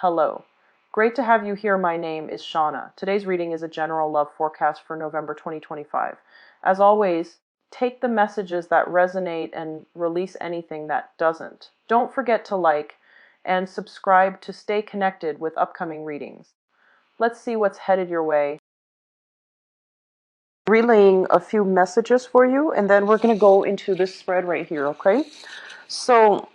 Hello. Great to have you here. My name is Shauna. Today's reading is a general love forecast for November 2025. As always, take the messages that resonate and release anything that doesn't. Don't forget to like and subscribe to stay connected with upcoming readings. Let's see what's headed your way. Relaying a few messages for you, and then we're going to go into this spread right here, okay? So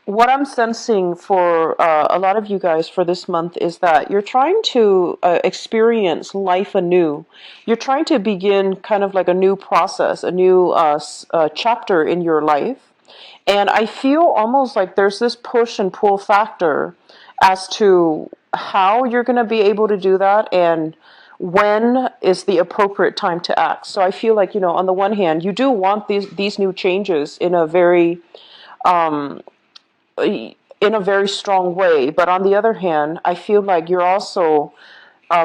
what I'm sensing for a lot of you guys for this month is that you're trying to experience life anew. You're trying to begin kind of like a new process, a new chapter in your life. And I feel almost like there's this push and pull factor as to how you're going to be able to do that and when is the appropriate time to act. So I feel like, on the one hand, you do want these new changes in a very strong way. But on the other hand, I feel like you're also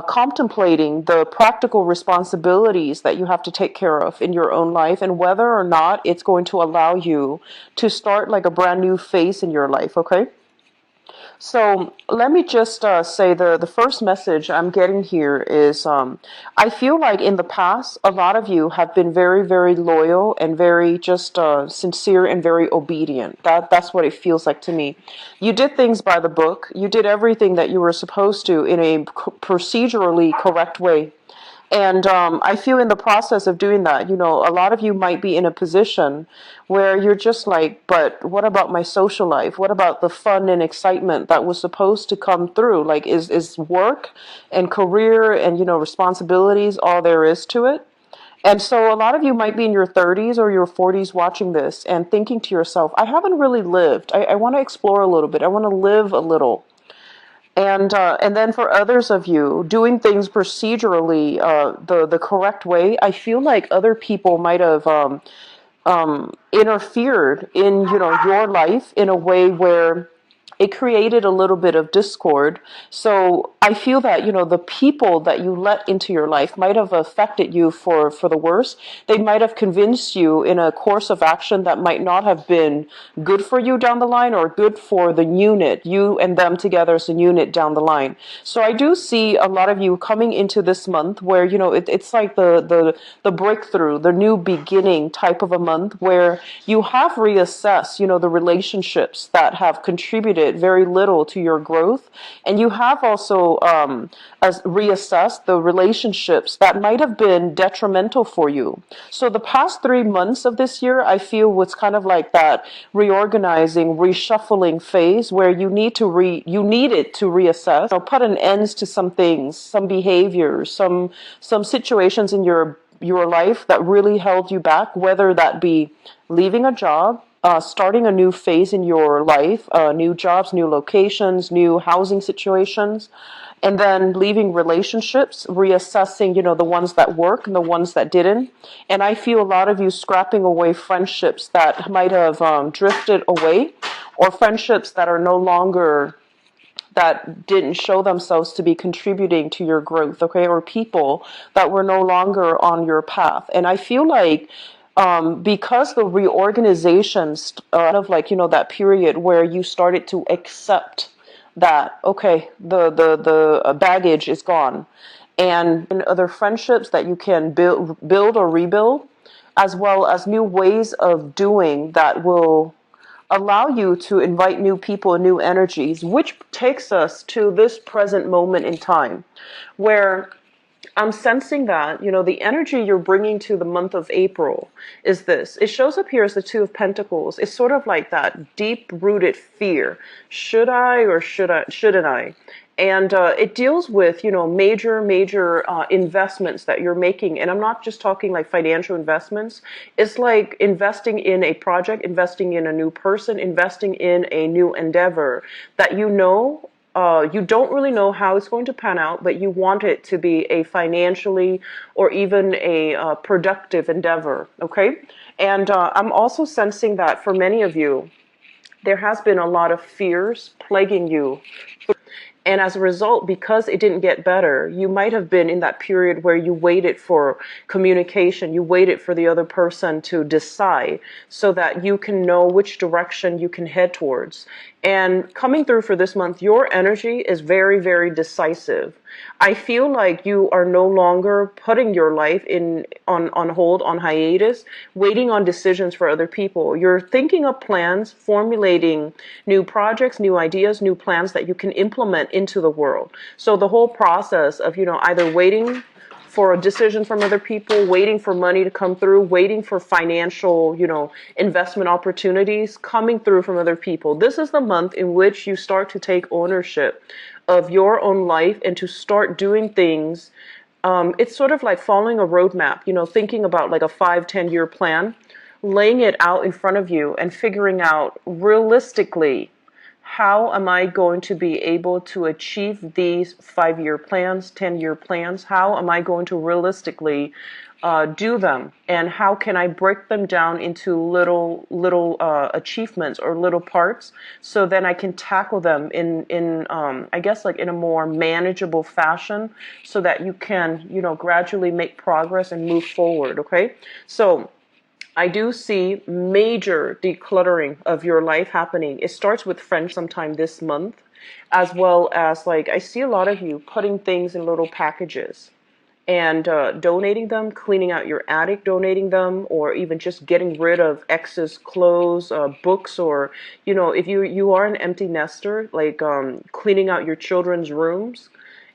contemplating the practical responsibilities that you have to take care of in your own life and whether or not it's going to allow you to start like a brand new phase in your life, okay? So let me just say the first message I'm getting here is I feel like in the past, a lot of you have been very, very loyal and very just sincere and very obedient. That's what it feels like to me. You did things by the book. You did everything that you were supposed to in a procedurally correct way. And I feel in the process of doing that, a lot of you might be in a position where you're just like, but what about my social life? What about the fun and excitement that was supposed to come through? Like, is work and career and, responsibilities all there is to it? And so a lot of you might be in your 30s or your 40s watching this and thinking to yourself, I haven't really lived. I want to explore a little bit. I want to live a little. And then for others of you, doing things procedurally the correct way, I feel like other people might have interfered in your life in a way where it created a little bit of discord. So I feel that, the people that you let into your life might have affected you for the worse. They might have convinced you in a course of action that might not have been good for you down the line or good for the unit, you and them together as a unit down the line. So I do see a lot of you coming into this month where, it's like the breakthrough, the new beginning type of a month where you have reassessed, the relationships that have contributed very little to your growth. And you have also reassessed the relationships that might have been detrimental for you. So the past 3 months of this year, I feel was kind of like that reorganizing, reshuffling phase where you needed to reassess, put an end to some things, some behaviors, some situations in your life that really held you back, whether that be leaving a job, starting a new phase in your life, new jobs, new locations, new housing situations, and then leaving relationships, reassessing, the ones that work and the ones that didn't. And I feel a lot of you scrapping away friendships that might have drifted away, or friendships that are no longer, that didn't show themselves to be contributing to your growth, okay, or people that were no longer on your path. And I feel like because the reorganizations of like, that period where you started to accept that, okay, the baggage is gone, and other friendships that you can build or rebuild, as well as new ways of doing that will allow you to invite new people and new energies, which takes us to this present moment in time where I'm sensing that, the energy you're bringing to the month of April is this. It shows up here as the Two of Pentacles. It's sort of like that deep-rooted fear. Should I or shouldn't I? And it deals with, major investments that you're making. And I'm not just talking like financial investments. It's like investing in a project, investing in a new person, investing in a new endeavor that you don't really know how it's going to pan out, but you want it to be a financially or even a productive endeavor, okay? And I'm also sensing that for many of you, there has been a lot of fears plaguing you. And as a result, because it didn't get better, you might have been in that period where you waited for communication, you waited for the other person to decide so that you can know which direction you can head towards. And coming through for this month, your energy is very, very decisive. I feel like you are no longer putting your life on hold, on hiatus, waiting on decisions for other people. You're thinking of plans, formulating new projects, new ideas, new plans that you can implement into the world. So the whole process of, either waiting for a decision from other people, waiting for money to come through, waiting for financial, investment opportunities coming through from other people. This is the month in which you start to take ownership of your own life and to start doing things. It's sort of like following a roadmap, thinking about like a 5-10 year plan, laying it out in front of you and figuring out realistically, how am I going to be able to achieve these 5-year plans, 10-year plans? How am I going to realistically do them? And how can I break them down into little achievements or little parts, so then I can tackle them in I guess like in a more manageable fashion, so that you can, gradually make progress and move forward. Okay. So I do see major decluttering of your life happening. It starts with friends sometime this month, as well as like I see a lot of you putting things in little packages and donating them, cleaning out your attic, donating them, or even just getting rid of excess clothes, books, or if you are an empty nester, like cleaning out your children's rooms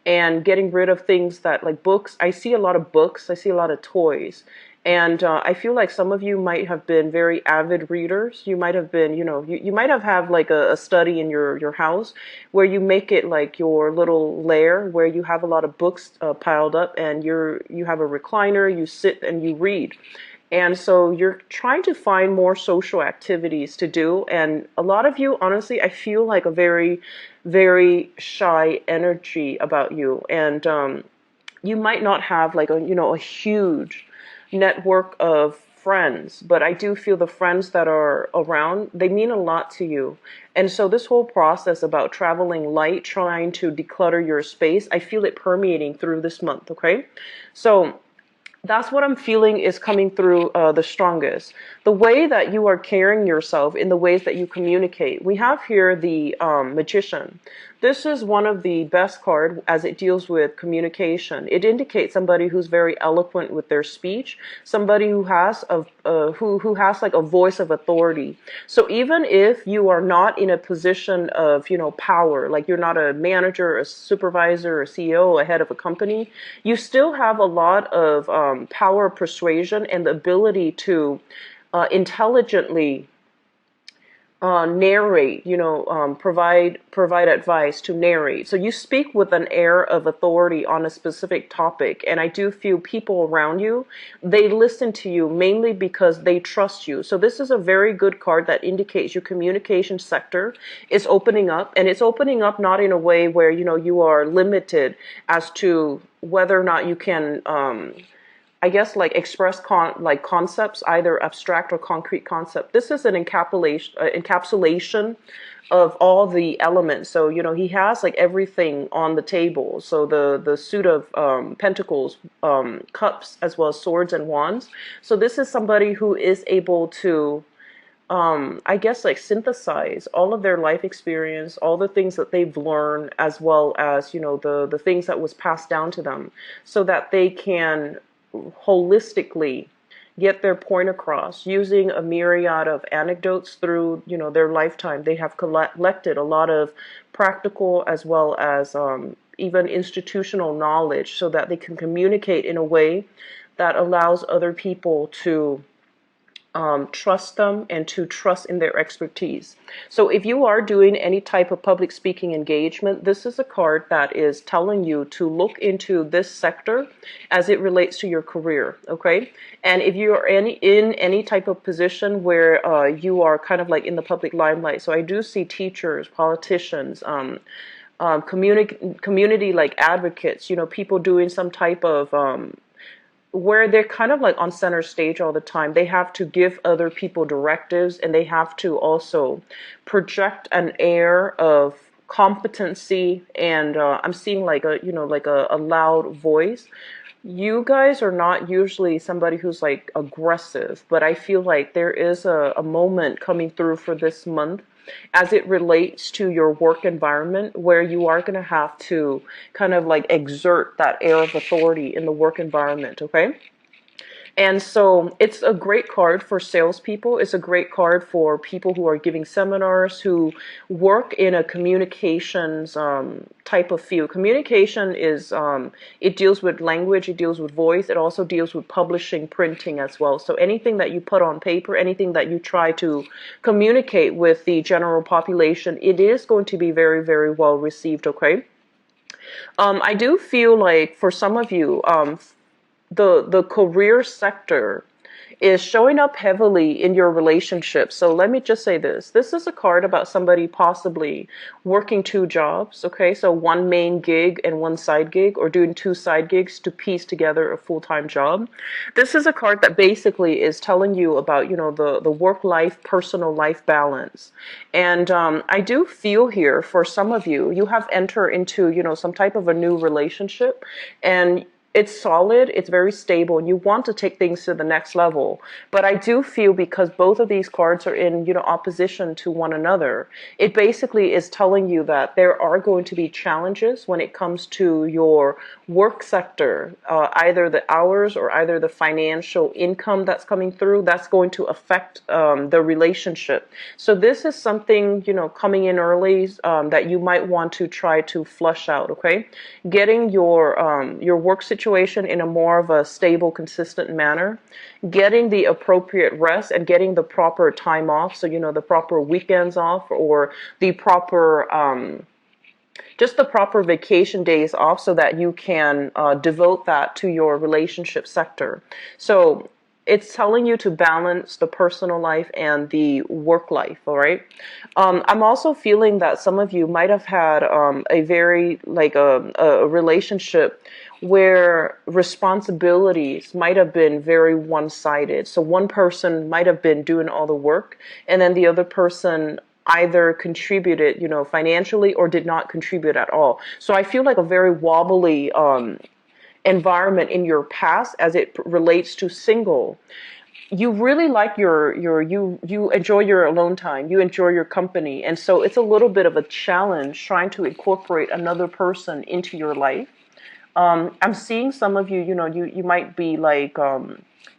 and getting rid of things that like books. I see a lot of books. I see a lot of toys. And I feel like some of you might have been very avid readers. You might have been, you might have like a study in your house where you make it like your little lair where you have a lot of books piled up, and you have a recliner, you sit and you read. And so you're trying to find more social activities to do. And a lot of you, honestly, I feel like a very, very shy energy about you. And you might not have like a huge network of friends, but I do feel the friends that are around, they mean a lot to you. And so this whole process about traveling light, trying to declutter your space, I feel it permeating through this month. Okay. So that's what I'm feeling is coming through the strongest. The way that you are carrying yourself in the ways that you communicate. We have here the Magician. This is one of the best cards as it deals with communication. It indicates somebody who's very eloquent with their speech, somebody who has who has like a voice of authority. So even if you are not in a position of power, like you're not a manager, a supervisor, a CEO, a head of a company, you still have a lot of power, persuasion, and the ability to intelligently narrate, provide advice, to narrate. So you speak with an air of authority on a specific topic. And I do feel people around you, they listen to you mainly because they trust you. So this is a very good card that indicates your communication sector is opening up, and it's opening up not in a way where, you are limited as to whether or not you can, I guess like express concepts, either abstract or concrete concept. This is an encapsulation of all the elements. So he has like everything on the table. So the suit of pentacles, cups, as well as swords and wands. So this is somebody who is able to I guess like synthesize all of their life experience, all the things that they've learned, as well as the things that was passed down to them, so that they can holistically get their point across using a myriad of anecdotes through their lifetime. They have collected a lot of practical as well as even institutional knowledge, so that they can communicate in a way that allows other people to trust them and to trust in their expertise. So if you are doing any type of public speaking engagement, this is a card that is telling you to look into this sector as it relates to your career. Okay. And if you are in any type of position where you are kind of like in the public limelight, so I do see teachers, politicians, community like advocates, people doing some type of where they're kind of like on center stage all the time. They have to give other people directives, and they have to also project an air of competency, and I'm seeing like a, like a loud voice. You guys are not usually somebody who's like aggressive, but I feel like there is a moment coming through for this month as it relates to your work environment where you are going to have to kind of like exert that air of authority in the work environment, okay? And so it's a great card for salespeople. It's a great card for people who are giving seminars, who work in a communications type of field. Communication is, it deals with language, it deals with voice, it also deals with publishing, printing as well. So anything that you put on paper, anything that you try to communicate with the general population, it is going to be very, very well received, okay? I do feel like for some of you, the career sector is showing up heavily in your relationship. So let me just say this. This is a card about somebody possibly working two jobs, okay? So one main gig and one side gig, or doing two side gigs to piece together a full-time job. This is a card that basically is telling you about, the work-life, personal life balance. And I do feel here for some of you, you have entered into, some type of a new relationship, and it's solid, it's very stable, and you want to take things to the next level. But I do feel because both of these cards are in, opposition to one another, it basically is telling you that there are going to be challenges when it comes to your work sector, either the hours or either the financial income that's coming through, that's going to affect the relationship. So this is something, coming in early that you might want to try to flush out, okay? Getting your work situation in a more of a stable, consistent manner, getting the appropriate rest and getting the proper time off, so the proper weekends off, or the proper just the proper vacation days off, so that you can devote that to your relationship sector. So it's telling you to balance the personal life and the work life, all right? I'm also feeling that some of you might have had a very, like a relationship where responsibilities might have been very one-sided. So one person might have been doing all the work, and then the other person either contributed, financially, or did not contribute at all. So I feel like a very wobbly environment in your past as it relates to single. You really like you enjoy your alone time, you enjoy your company, and so it's a little bit of a challenge trying to incorporate another person into your life. I'm seeing some of you, you might be like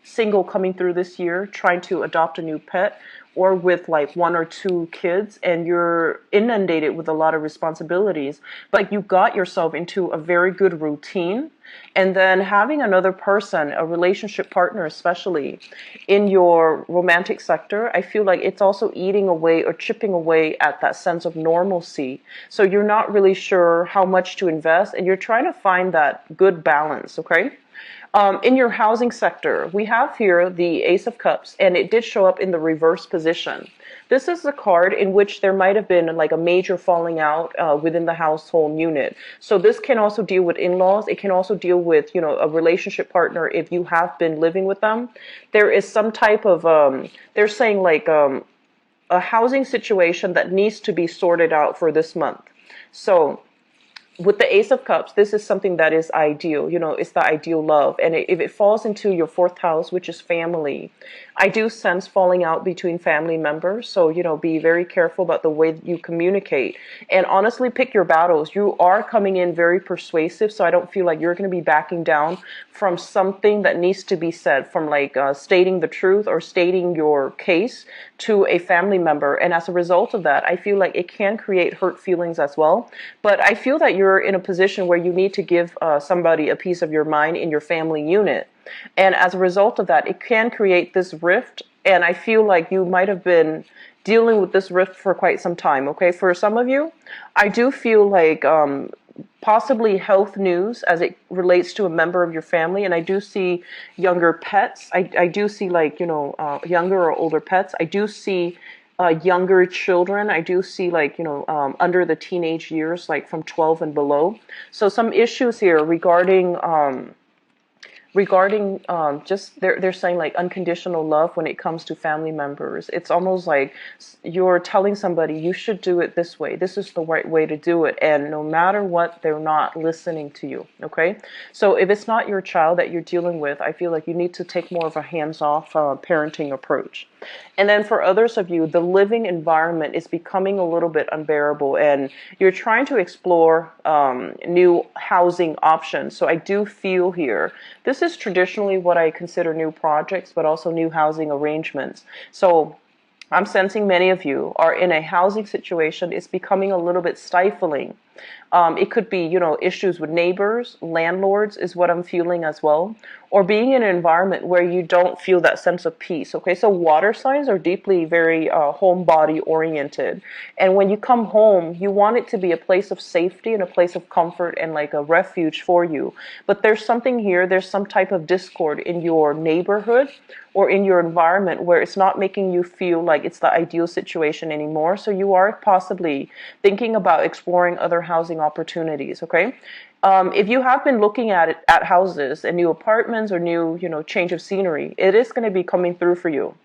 single coming through this year, trying to adopt a new pet, or with like one or two kids, and you're inundated with a lot of responsibilities, but you got yourself into a very good routine. And then having another person, a relationship partner especially, in your romantic sector, I feel like it's also eating away or chipping away at that sense of normalcy. So you're not really sure how much to invest, and you're trying to find that good balance, okay? In your housing sector, we have here the Ace of Cups, and it did show up in the reverse position. This is a card in which there might have been like a major falling out within the household unit. So this can also deal with in-laws. It can also deal with, a relationship partner if you have been living with them. There is some type of, they're saying like a housing situation that needs to be sorted out for this month. So with the Ace of Cups, this is something that is ideal. It's the ideal love. And if it falls into your fourth house, which is family, I do sense falling out between family members. So, be very careful about the way that you communicate. And honestly, pick your battles. You are coming in very persuasive, so I don't feel like you're going to be backing down from something that needs to be said, from like stating the truth or stating your case to a family member. And as a result of that, I feel like it can create hurt feelings as well. But I feel that you're in a position where you need to give somebody a piece of your mind in your family unit. And as a result of that, it can create this rift. And I feel like you might have been dealing with this rift for quite some time, okay? For some of you, I do feel like possibly health news as it relates to a member of your family. And I do see younger pets. I do see like, younger or older pets. I do see younger children. I do see like, under the teenage years, like from 12 and below. So some issues here regarding regarding just they're saying like unconditional love when it comes to family members. It's almost like you're telling somebody you should do it this way. This is the right way to do it, and no matter what, they're not listening to you. Okay, so if it's not your child that you're dealing with, I feel like you need to take more of a hands-off parenting approach. And then for others of you, the living environment is becoming a little bit unbearable, and you're trying to explore new housing options. So I do feel here, this is traditionally what I consider new projects, but also new housing arrangements. So I'm sensing many of you are in a housing situation. It's becoming a little bit stifling. It could be, issues with neighbors, landlords is what I'm feeling as well, or being in an environment where you don't feel that sense of peace. Okay, so water signs are deeply very home body oriented. And when you come home, you want it to be a place of safety and a place of comfort and like a refuge for you. But there's something here, there's some type of discord in your neighborhood or in your environment where it's not making you feel like it's the ideal situation anymore. So you are possibly thinking about exploring other housing opportunities. Okay, if you have been looking at houses and new apartments or new change of scenery, it is going to be coming through for you.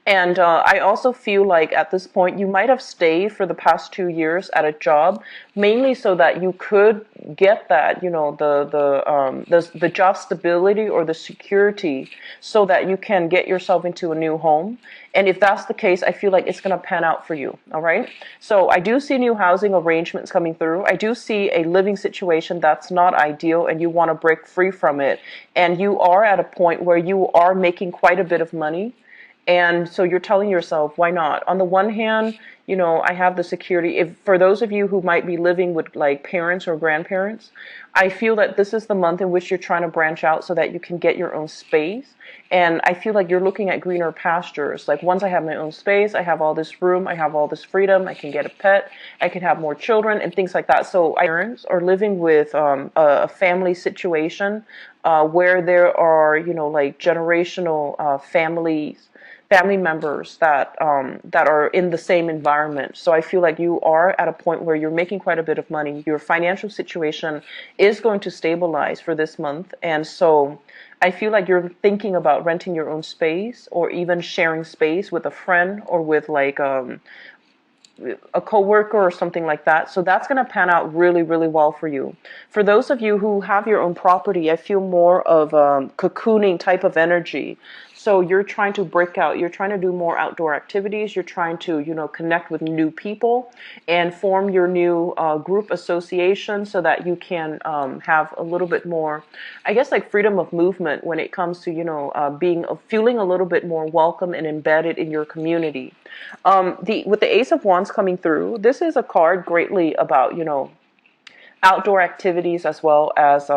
And I also feel like at this point you might have stayed for the past 2 years at a job, mainly so that you could get that, the job stability or the security, so that you can get yourself into a new home. And if that's the case, I feel like it's going to pan out for you. All right. So I do see new housing arrangements coming through. I do see a living situation that's not ideal, and you want to break free from it. And you are at a point where you are making quite a bit of money. And so you're telling yourself, why not? On the one hand, I have the security. If for those of you who might be living with like parents or grandparents, I feel that this is the month in which you're trying to branch out so that you can get your own space. And I feel like you're looking at greener pastures. Like once I have my own space, I have all this room, I have all this freedom, I can get a pet, I can have more children and things like that. So parents are living with a family situation where there are, like generational family members that are in the same environment. So I feel like you are at a point where you're making quite a bit of money. Your financial situation is going to stabilize for this month. And so I feel like you're thinking about renting your own space, or even sharing space with a friend or with like a coworker or something like that. So that's going to pan out really, really well for you. For those of you who have your own property, I feel more of a cocooning type of energy. So you're trying to break out, you're trying to do more outdoor activities, you're trying to, connect with new people and form your new group association so that you can have a little bit more, I guess, like freedom of movement when it comes to, feeling a little bit more welcome and embedded in your community. With the Ace of Wands coming through, this is a card greatly about, outdoor activities as well as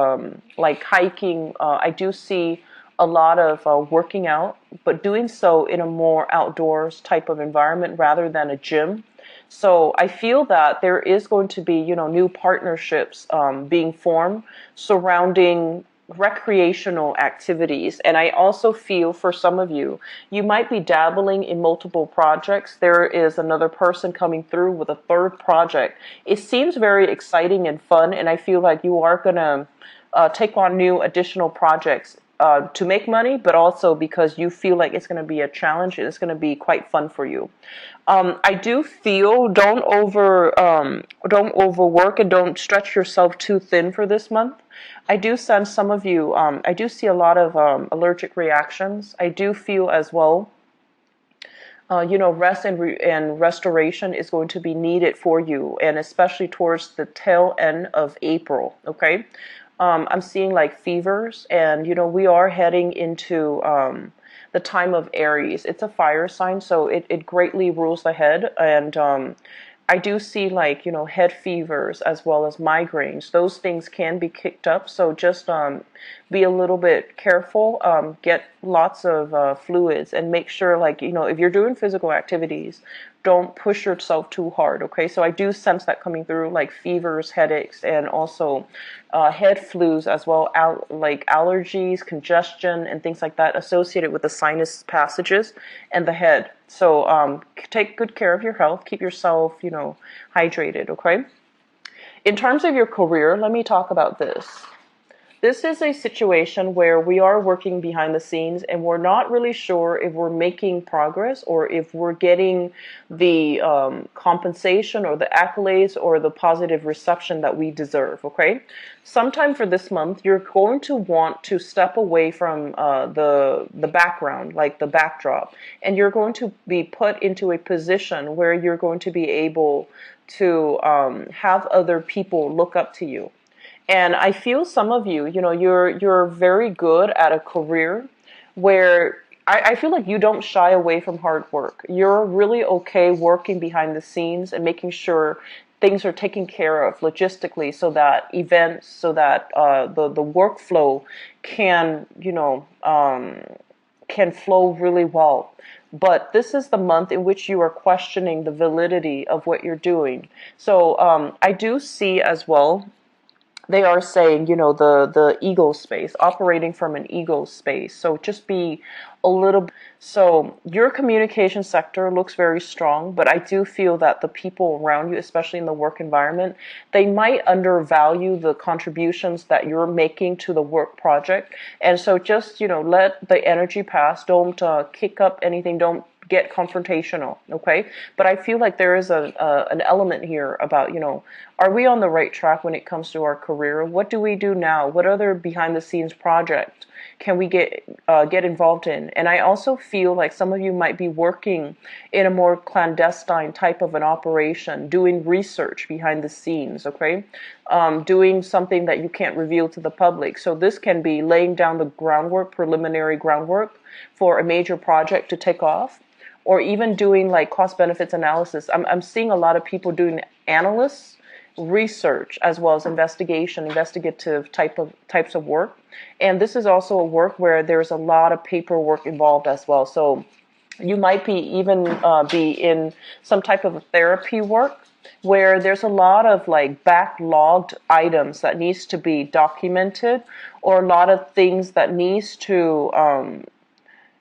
like hiking. I do see a lot of working out, but doing so in a more outdoors type of environment rather than a gym. So I feel that there is going to be, new partnerships being formed surrounding recreational activities. And I also feel for some of you, you might be dabbling in multiple projects. There is another person coming through with a third project. It seems very exciting and fun, and I feel like you are going to take on new additional projects to make money, but also because you feel like it's going to be a challenge and it's going to be quite fun for you. I do feel don't overwork and don't stretch yourself too thin for this month. I do sense some of you, I do see a lot of allergic reactions. I do feel as well, rest and restoration is going to be needed for you, and especially towards the tail end of April, okay? I'm seeing like fevers, and we are heading into the time of Aries. It's a fire sign, so it greatly rules the head, and I do see like head fevers as well as migraines. Those things can be kicked up, so just be a little bit careful. Get lots of fluids, and make sure like if you're doing physical activities, don't push yourself too hard. Okay, so I do sense that coming through, like fevers, headaches, and also head flus as well, like allergies, congestion, and things like that associated with the sinus passages and the head. So take good care of your health. Keep yourself, hydrated. Okay. In terms of your career, let me talk about this. This is a situation where we are working behind the scenes and we're not really sure if we're making progress or if we're getting the compensation or the accolades or the positive reception that we deserve, okay? Sometime for this month, you're going to want to step away from the background, like the backdrop, and you're going to be put into a position where you're going to be able to have other people look up to you. And I feel some of you, you're very good at a career where I feel like you don't shy away from hard work. You're really okay working behind the scenes and making sure things are taken care of logistically, so that events, so that the workflow can, can flow really well. But this is the month in which you are questioning the validity of what you're doing. So I do see as well, they are saying, the ego space, operating from an ego space. So just be a little. So your communication sector looks very strong, but I do feel that the people around you, especially in the work environment, they might undervalue the contributions that you're making to the work project. And so just, let the energy pass. Don't kick up anything. Don't get confrontational, okay? But I feel like there is an element here about, are we on the right track when it comes to our career? What do we do now? What other behind the scenes project can we get involved in? And I also feel like some of you might be working in a more clandestine type of an operation, doing research behind the scenes, okay? Doing something that you can't reveal to the public. So this can be laying down the groundwork, preliminary groundwork for a major project to take off, or even doing like cost benefits analysis. I'm seeing a lot of people doing analysts, research, as well as investigative types of work. And this is also a work where there's a lot of paperwork involved as well. So you might be even be in some type of therapy work where there's a lot of like backlogged items that needs to be documented, or a lot of things that needs to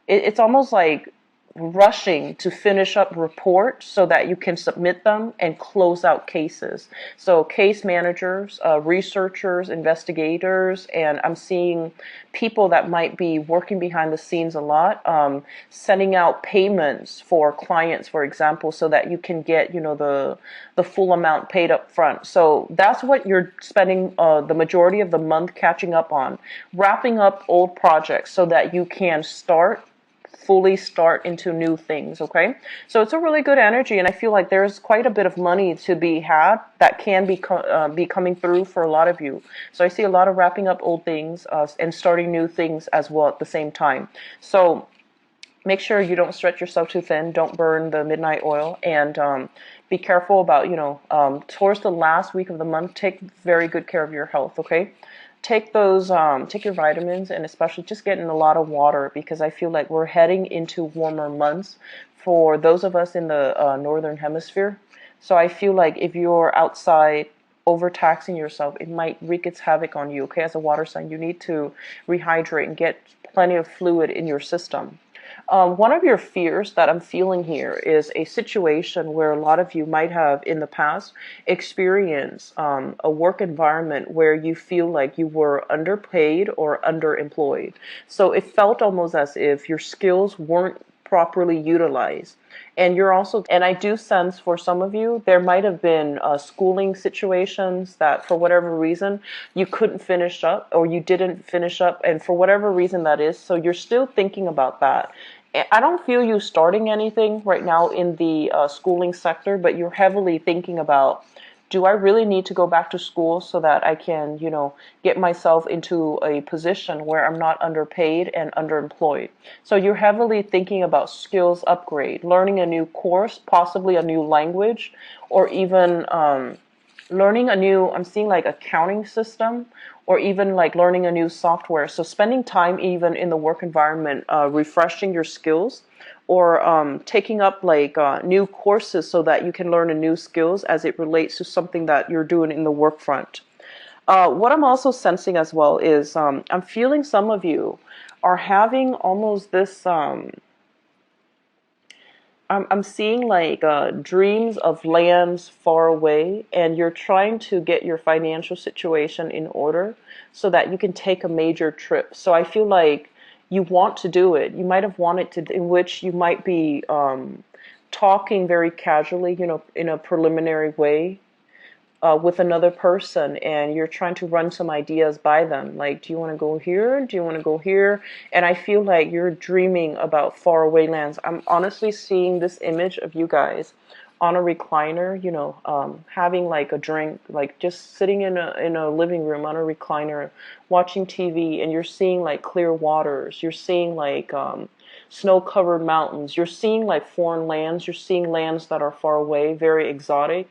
it's almost like rushing to finish up reports so that you can submit them and close out cases. So case managers, researchers, investigators, and I'm seeing people that might be working behind the scenes a lot, sending out payments for clients, for example, so that you can get, the full amount paid up front. So that's what you're spending the majority of the month catching up on, wrapping up old projects so that you can fully start into new things, okay? So it's a really good energy, and I feel like there's quite a bit of money to be had that can be coming through for a lot of you. So I see a lot of wrapping up old things and starting new things as well at the same time. So make sure you don't stretch yourself too thin. Don't burn the midnight oil, and be careful about, towards the last week of the month, take very good care of your health, okay? Take your vitamins, and especially just get in a lot of water, because I feel like we're heading into warmer months for those of us in the northern hemisphere. So I feel like if you're outside overtaxing yourself, it might wreak its havoc on you, okay? As a water sign, you need to rehydrate and get plenty of fluid in your system. One of your fears that I'm feeling here is a situation where a lot of you might have in the past experienced a work environment where you feel like you were underpaid or underemployed. So it felt almost as if your skills weren't properly utilized. And I do sense for some of you, there might have been schooling situations that for whatever reason you couldn't finish up, or you didn't finish up, and for whatever reason that is, so you're still thinking about that. I don't feel you starting anything right now in the schooling sector, but you're heavily thinking about, do I really need to go back to school so that I can, get myself into a position where I'm not underpaid and underemployed? So you're heavily thinking about skills upgrade, learning a new course, possibly a new language, or even learning a new, I'm seeing like accounting system, or even like learning a new software. So spending time even in the work environment, refreshing your skills, or taking up like new courses so that you can learn a new skills as it relates to something that you're doing in the work front. What I'm also sensing as well is I'm feeling some of you are having almost this I'm seeing like dreams of lands far away, and you're trying to get your financial situation in order so that you can take a major trip. So I feel like you want to do it. You might have wanted to, in which you might be talking very casually, in a preliminary way with another person, and you're trying to run some ideas by them. Like, do you want to go here? Do you want to go here? And I feel like you're dreaming about faraway lands. I'm honestly seeing this image of you guys on a recliner, having like a drink, like just sitting in a living room on a recliner, watching TV, and you're seeing like clear waters. You're seeing like snow-covered mountains. You're seeing like foreign lands. You're seeing lands that are far away, very exotic,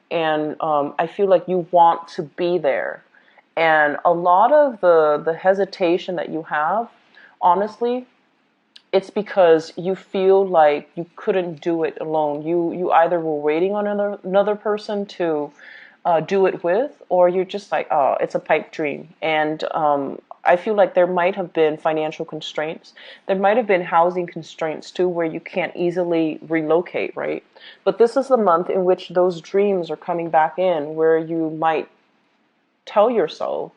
and I feel like you want to be there. And a lot of the hesitation that you have, honestly, it's because you feel like you couldn't do it alone. You either were waiting on another person to do it with, or you're just like, oh, it's a pipe dream. And I feel like there might have been financial constraints. There might have been housing constraints too, where you can't easily relocate, right? But this is the month in which those dreams are coming back in, where you might tell yourself,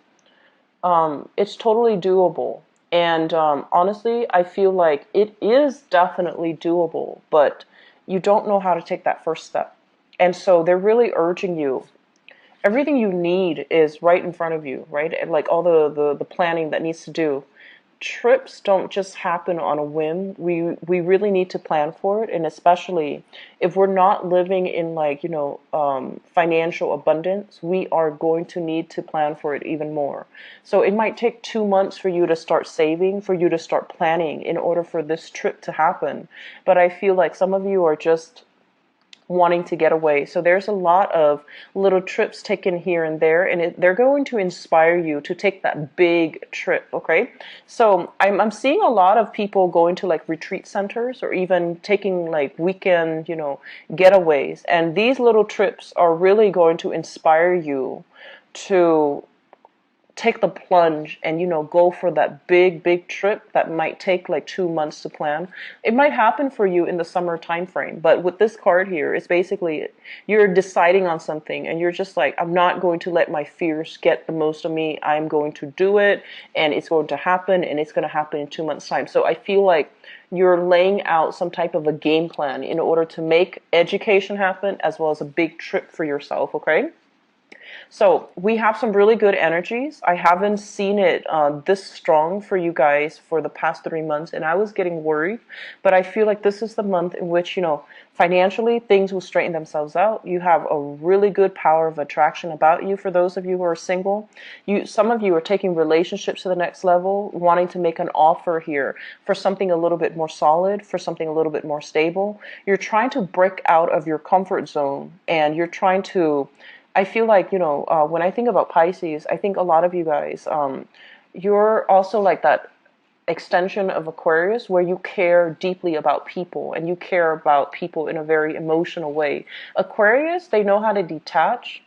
it's totally doable. And honestly, I feel like it is definitely doable, but you don't know how to take that first step. And so they're really urging you. Everything you need is right in front of you, right? And like all the planning that needs to do. Trips don't just happen on a whim. We really need to plan for it, and especially if we're not living in like financial abundance, we are going to need to plan for it even more. So it might take 2 months for you to start saving, for you to start planning in order for this trip to happen. But I feel like some of you are just wanting to get away. So there's a lot of little trips taken here and there, and they're going to inspire you to take that big trip, okay? So I'm seeing a lot of people going to like retreat centers or even taking like weekend, getaways. And these little trips are really going to inspire you to take the plunge and go for that big trip that might take like 2 months to plan. It might happen for you in the summer time frame, but with this card here, it's basically you're deciding on something and you're just like, I'm not going to let my fears get the most of me. I'm going to do it, and it's going to happen, and it's going to happen in 2 months time. So I feel like you're laying out some type of a game plan in order to make education happen as well as a big trip for yourself, okay? So we have some really good energies. I haven't seen it this strong for you guys for the past 3 months, and I was getting worried. But I feel like this is the month in which, financially things will straighten themselves out. You have a really good power of attraction about you. For those of you who are single, some of you are taking relationships to the next level, wanting to make an offer here for something a little bit more solid, for something a little bit more stable. You're trying to break out of your comfort zone, and you're trying to, I feel like, when I think about Pisces, I think a lot of you guys, you're also like that extension of Aquarius where you care deeply about people and you care about people in a very emotional way. Aquarius, they know how to detach.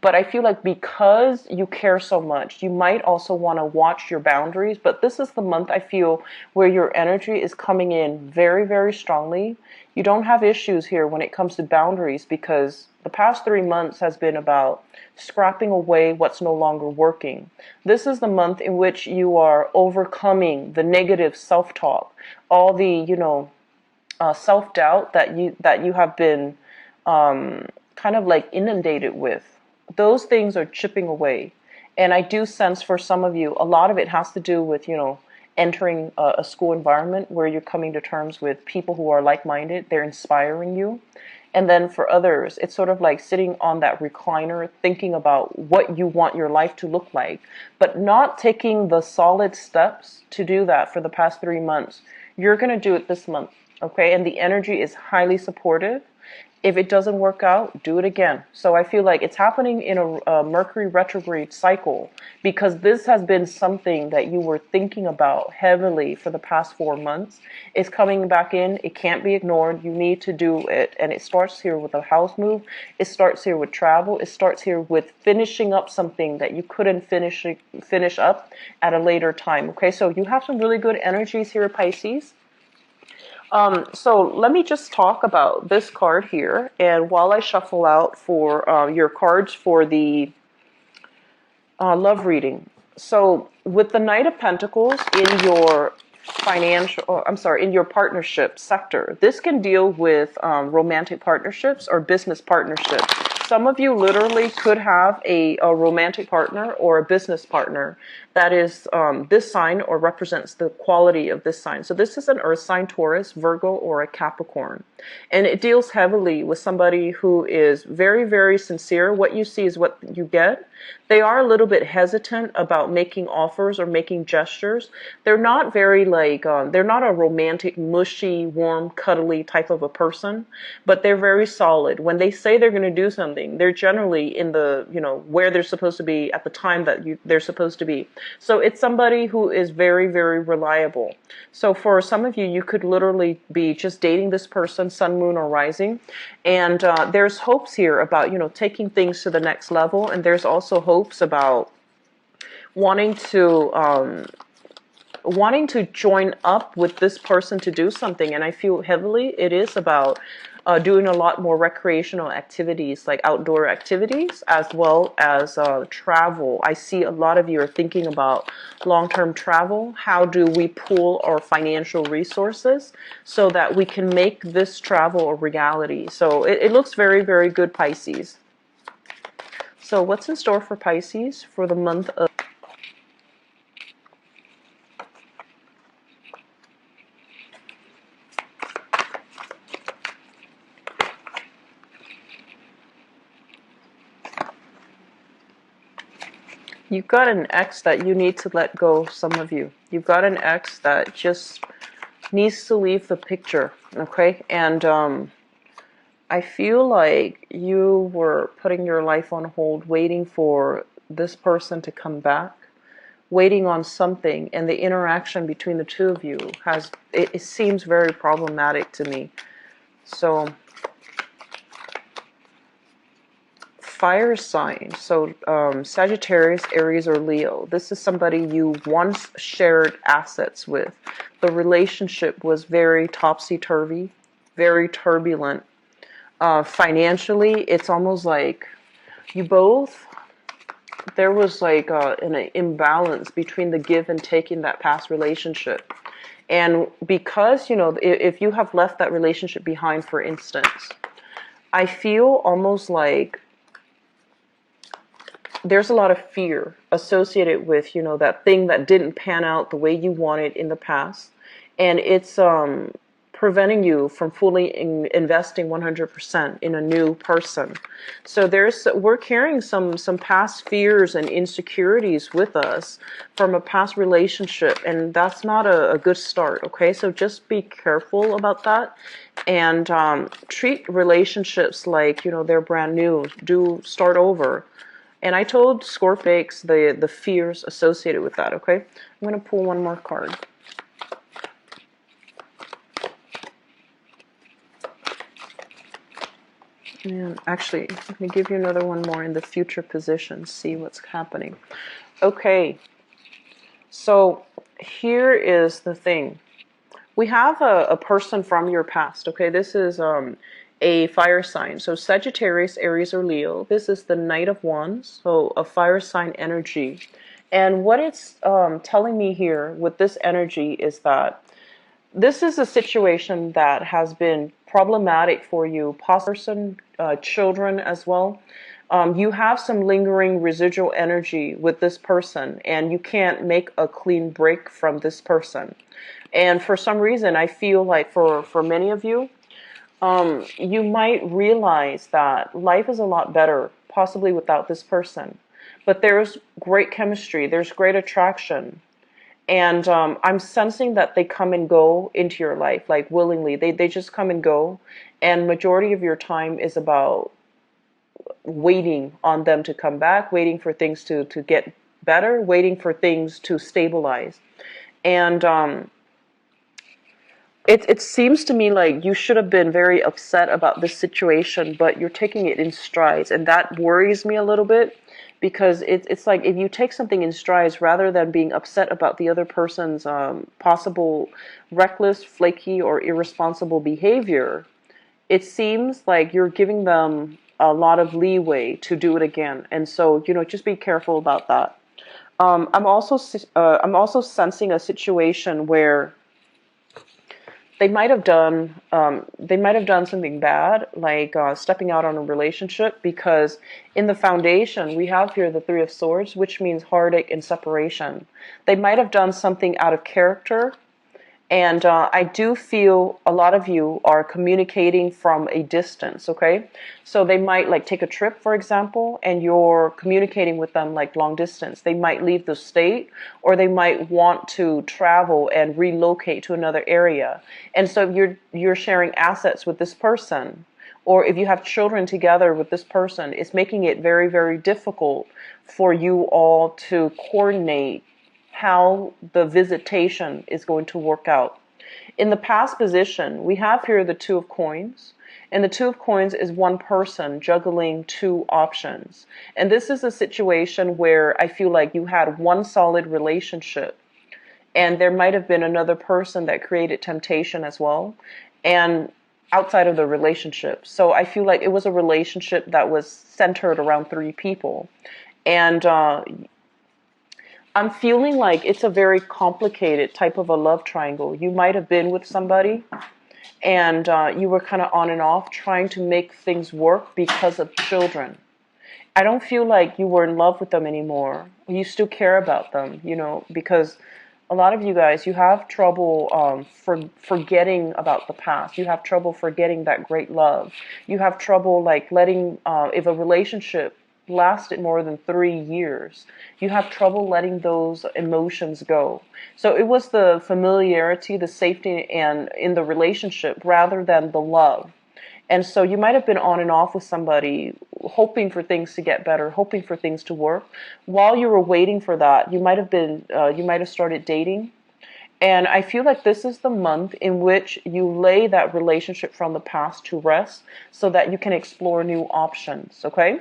But I feel like because you care so much, you might also want to watch your boundaries. But this is the month, I feel, where your energy is coming in very, very strongly. You don't have issues here when it comes to boundaries, because the past 3 months has been about scrapping away what's no longer working. This is the month in which you are overcoming the negative self-talk, all the, self-doubt that you have been kind of like inundated with. Those things are chipping away. And I do sense for some of you, a lot of it has to do with, entering a school environment where you're coming to terms with people who are like-minded. They're inspiring you. And then for others, it's sort of like sitting on that recliner, thinking about what you want your life to look like, but not taking the solid steps to do that for the past 3 months. You're going to do it this month, okay? And the energy is highly supportive. If it doesn't work out, do it again. So I feel like it's happening in a Mercury retrograde cycle, because this has been something that you were thinking about heavily for the past 4 months. It's coming back in. It can't be ignored. You need to do it. And it starts here with a house move. It starts here with travel. It starts here with finishing up something that you couldn't finish up at a later time. Okay, so you have some really good energies here, Pisces. So let me just talk about this card here, and while I shuffle out for your cards for the love reading. So with the Knight of Pentacles in your in your partnership sector, this can deal with romantic partnerships or business partnerships. Some of you literally could have a romantic partner or a business partner that is this sign or represents the quality of this sign. So this is an earth sign, Taurus, Virgo, or a Capricorn. And it deals heavily with somebody who is very, very sincere. What you see is what you get. They are a little bit hesitant about making offers or making gestures. They're not very they're not a romantic, mushy, warm, cuddly type of a person, but they're very solid. When they say they're going to do something, they're generally in the, where they're supposed to be at the time that they're supposed to be. So it's somebody who is very, very reliable. So for some of you, you could literally be just dating this person, sun, moon, or rising. And there's hopes here about, taking things to the next level. And there's also hopes about wanting to join up with this person to do something. And I feel heavily it is about doing a lot more recreational activities, like outdoor activities, as well as travel. I see a lot of you are thinking about long-term travel. How do we pool our financial resources so that we can make this travel a reality? So it looks very, very good, Pisces. So what's in store for Pisces for the month of... You've got an ex that you need to let go, some of you. You've got an ex that just needs to leave the picture, okay? And I feel like you were putting your life on hold, waiting for this person to come back, waiting on something, and the interaction between the two of you it seems very problematic to me. So... fire sign, so Sagittarius, Aries, or Leo. This is somebody you once shared assets with. The relationship was very topsy-turvy, very turbulent. Financially, it's almost like you both, there was like an imbalance between the give and take in that past relationship. And because, if you have left that relationship behind, for instance, I feel almost like there's a lot of fear associated with, that thing that didn't pan out the way you wanted in the past. And it's preventing you from fully investing 100% in a new person. So we're carrying some past fears and insecurities with us from a past relationship. And that's not a good start, okay? So just be careful about that. And treat relationships like, they're brand new. Do start over. And I told Scorpix the fears associated with that, okay? I'm going to pull one more card. And actually, let me give you another one more in the future position, see what's happening. Okay, so here is the thing. We have a person from your past, okay? This is a fire sign. So Sagittarius, Aries, or Leo. This is the Knight of Wands, so a fire sign energy. And what it's telling me here with this energy is that this is a situation that has been problematic for you, possibly children as well. You have some lingering residual energy with this person, and you can't make a clean break from this person. And for some reason, I feel like for many of you, you might realize that life is a lot better, possibly without this person. But there's great chemistry, there's great attraction. And I'm sensing that they come and go into your life, like willingly. They just come and go. And majority of your time is about waiting on them to come back, waiting for things to get better, waiting for things to stabilize. And it seems to me like you should have been very upset about this situation, but you're taking it in strides. And that worries me a little bit, because it's like if you take something in strides rather than being upset about the other person's possible reckless, flaky, or irresponsible behavior, it seems like you're giving them a lot of leeway to do it again. And so, just be careful about that. I'm also sensing a situation where they might have done something bad, like stepping out on a relationship, because in the foundation we have here the Three of Swords, which means heartache and separation. They might have done something out of character. And I do feel a lot of you are communicating from a distance, okay? So they might like take a trip, for example, and you're communicating with them like long distance. They might leave the state, or they might want to travel and relocate to another area. And so you're sharing assets with this person, or if you have children together with this person, it's making it very, very difficult for you all to coordinate how the visitation is going to work out. In the past position, we have here the Two of Coins, and the Two of Coins is one person juggling two options. And this is a situation where I feel like you had one solid relationship, and there might have been another person that created temptation as well, and outside of the relationship. So I feel like it was a relationship that was centered around three people. And I'm feeling like it's a very complicated type of a love triangle. You might have been with somebody and you were kind of on and off trying to make things work because of children. I don't feel like you were in love with them anymore. You still care about them, because a lot of you guys, you have trouble forgetting about the past. You have trouble forgetting that great love. You have trouble like letting, if a relationship lasted more than 3 years, you have trouble letting those emotions go. So it was the familiarity, the safety, and in the relationship rather than the love. And so you might have been on and off with somebody, hoping for things to get better, hoping for things to work. While you were waiting for that, you might have started dating. And I feel like this is the month in which you lay that relationship from the past to rest so that you can explore new options, okay?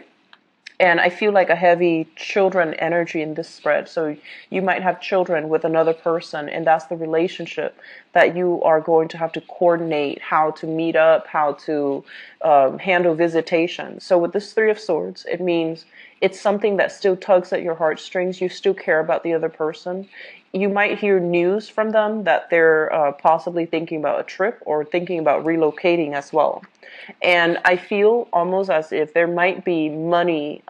And I feel like a heavy children energy in this spread. So you might have children with another person, and that's the relationship that you are going to have to coordinate how to meet up, how to handle visitation. So with this Three of Swords, it means it's something that still tugs at your heartstrings. You still care about the other person. You might hear news from them that they're possibly thinking about a trip or thinking about relocating as well. And I feel almost as if there might be money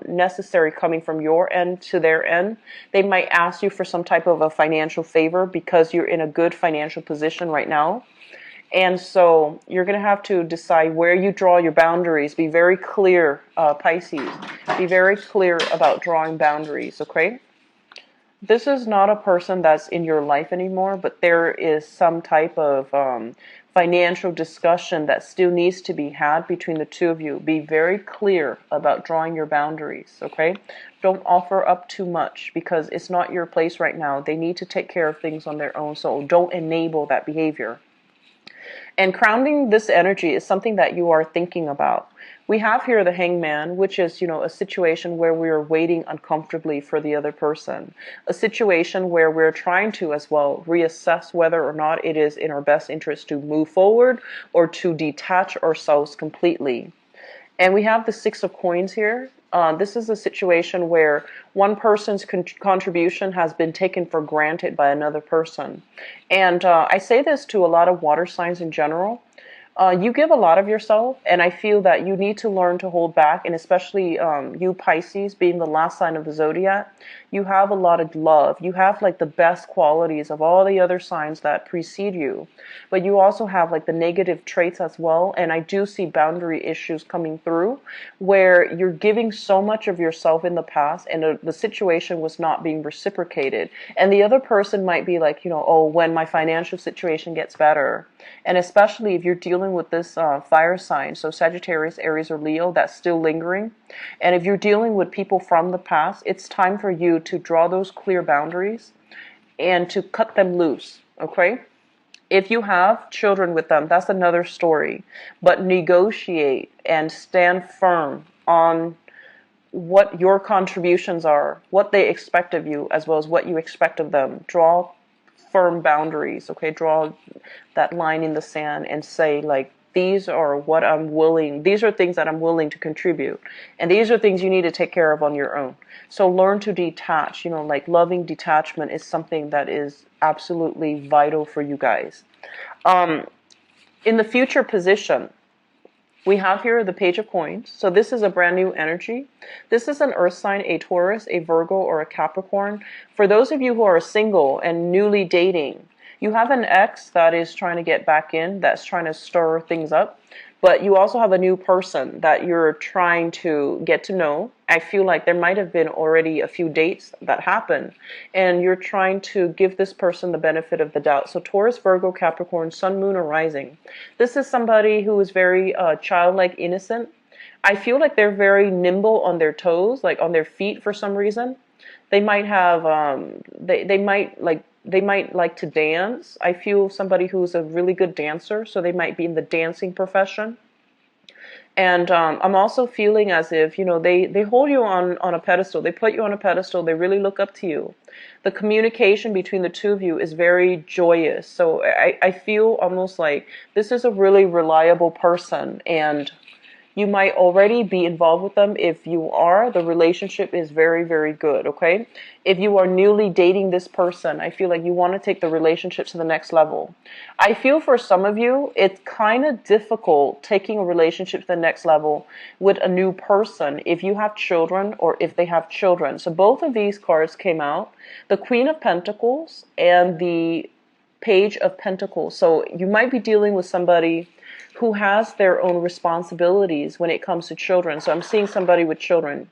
necessary coming from your end to their end. They might ask you for some type of a financial favor because you're in a good financial position right now. And so you're going to have to decide where you draw your boundaries. Be very clear, Pisces. Be very clear about drawing boundaries, okay? This is not a person that's in your life anymore, but there is some type of financial discussion that still needs to be had between the two of you. Be very clear about drawing your boundaries, okay? Don't offer up too much because it's not your place right now. They need to take care of things on their own, so don't enable that behavior. And grounding this energy is something that you are thinking about. We have here the Hangman, which is, a situation where we are waiting uncomfortably for the other person. A situation where we're trying to, as well, reassess whether or not it is in our best interest to move forward or to detach ourselves completely. And we have the Six of Coins here. This is a situation where one person's contribution has been taken for granted by another person. And I say this to a lot of water signs in general. You give a lot of yourself, and I feel that you need to learn to hold back, and especially you Pisces, being the last sign of the zodiac, you have a lot of love. You have like the best qualities of all the other signs that precede you, but you also have like the negative traits as well, and I do see boundary issues coming through where you're giving so much of yourself in the past, and the situation was not being reciprocated, and the other person might be like, oh, when my financial situation gets better. And especially if you're dealing with this fire sign, so Sagittarius, Aries, or Leo, that's still lingering. And if you're dealing with people from the past, it's time for you to draw those clear boundaries and to cut them loose, okay? If you have children with them, that's another story. But negotiate and stand firm on what your contributions are, what they expect of you, as well as what you expect of them. Draw firm boundaries, okay? Draw that line in the sand and say, like, these are what I'm willing, these are things that I'm willing to contribute. And these are things you need to take care of on your own. So learn to detach, like loving detachment is something that is absolutely vital for you guys. In the future position, we have here the Page of Coins. So this is a brand new energy. This is an earth sign, a Taurus, a Virgo, or a Capricorn. For those of you who are single and newly dating, you have an ex that is trying to get back in, that's trying to stir things up. But you also have a new person that you're trying to get to know. I feel like there might have been already a few dates that happened, and you're trying to give this person the benefit of the doubt. So Taurus, Virgo, Capricorn, Sun, Moon, or Rising. This is somebody who is very childlike, innocent. I feel like they're very nimble on their toes, like on their feet for some reason. They might have, they might like to dance. I feel somebody who's a really good dancer, so they might be in the dancing profession. And I'm also feeling as if, they hold you on a pedestal. They put you on a pedestal. They really look up to you. The communication between the two of you is very joyous. So I feel almost like this is a really reliable person, and you might already be involved with them. If you are, the relationship is very, very good, okay? If you are newly dating this person, I feel like you want to take the relationship to the next level. I feel for some of you, it's kind of difficult taking a relationship to the next level with a new person if you have children or if they have children. So both of these cards came out, the Queen of Pentacles and the Page of Pentacles. So you might be dealing with somebody who has their own responsibilities when it comes to children. So I'm seeing somebody with children.